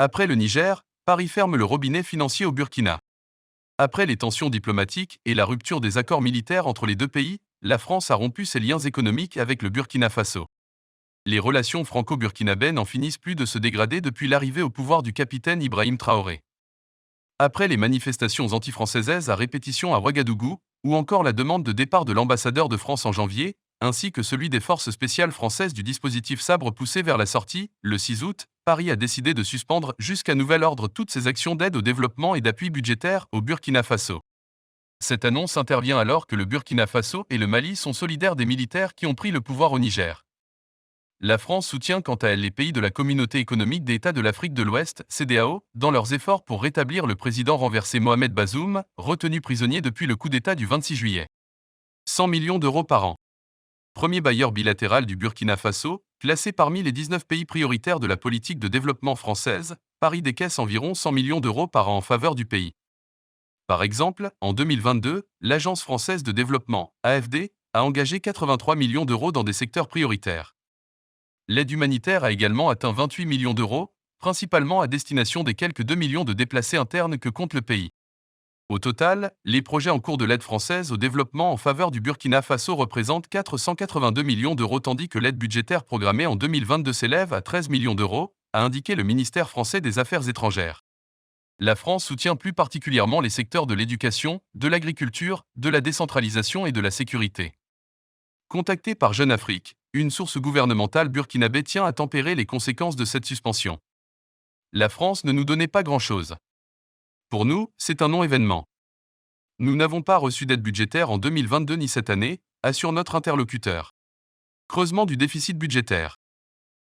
Après le Niger, Paris ferme le robinet financier au Burkina. Après les tensions diplomatiques et la rupture des accords militaires entre les deux pays, la France a rompu ses liens économiques avec le Burkina Faso. Les relations franco-burkinabées n'en finissent plus de se dégrader depuis l'arrivée au pouvoir du capitaine Ibrahim Traoré. Après les manifestations anti-françaises à répétition à Ouagadougou, ou encore la demande de départ de l'ambassadeur de France en janvier, ainsi que celui des forces spéciales françaises du dispositif Sabre poussé vers la sortie, le 6 août, Paris a décidé de suspendre jusqu'à nouvel ordre toutes ses actions d'aide au développement et d'appui budgétaire au Burkina Faso. Cette annonce intervient alors que le Burkina Faso et le Mali sont solidaires des militaires qui ont pris le pouvoir au Niger. La France soutient quant à elle les pays de la Communauté économique des États de l'Afrique de l'Ouest, CEDEAO, dans leurs efforts pour rétablir le président renversé Mohamed Bazoum, retenu prisonnier depuis le coup d'État du 26 juillet. 100 millions d'euros par an. Premier bailleur bilatéral du Burkina Faso, classé parmi les 19 pays prioritaires de la politique de développement française, Paris décaisse environ 100 millions d'euros par an en faveur du pays. Par exemple, en 2022, l'Agence française de développement, AFD, a engagé 83 millions d'euros dans des secteurs prioritaires. L'aide humanitaire a également atteint 28 millions d'euros, principalement à destination des quelques 2 millions de déplacés internes que compte le pays. Au total, les projets en cours de l'aide française au développement en faveur du Burkina Faso représentent 482 millions d'euros tandis que l'aide budgétaire programmée en 2022 s'élève à 13 millions d'euros, a indiqué le ministère français des Affaires étrangères. La France soutient plus particulièrement les secteurs de l'éducation, de l'agriculture, de la décentralisation et de la sécurité. Contacté par Jeune Afrique, une source gouvernementale burkinabé tient à tempérer les conséquences de cette suspension. La France ne nous donnait pas grand-chose. Pour nous, c'est un non-événement. Nous n'avons pas reçu d'aide budgétaire en 2022 ni cette année, assure notre interlocuteur. Creusement du déficit budgétaire.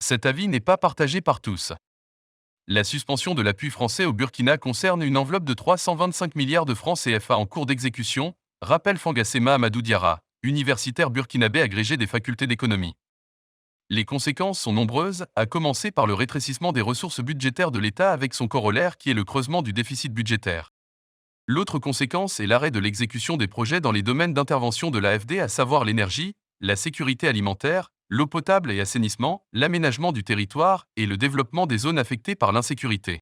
Cet avis n'est pas partagé par tous. La suspension de l'appui français au Burkina concerne une enveloppe de 325 milliards de francs CFA en cours d'exécution, rappelle Fangassema Amadou Diarra, universitaire burkinabé agrégé des facultés d'économie. Les conséquences sont nombreuses, à commencer par le rétrécissement des ressources budgétaires de l'État avec son corollaire qui est le creusement du déficit budgétaire. L'autre conséquence est l'arrêt de l'exécution des projets dans les domaines d'intervention de l'AFD, à savoir l'énergie, la sécurité alimentaire, l'eau potable et assainissement, l'aménagement du territoire et le développement des zones affectées par l'insécurité.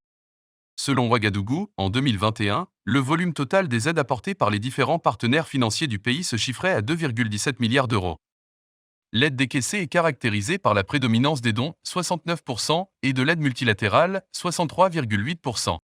Selon Ouagadougou, en 2021, le volume total des aides apportées par les différents partenaires financiers du pays se chiffrait à 2,17 milliards d'euros. L'aide décaissée est caractérisée par la prédominance des dons, 69%, et de l'aide multilatérale, 63,8%.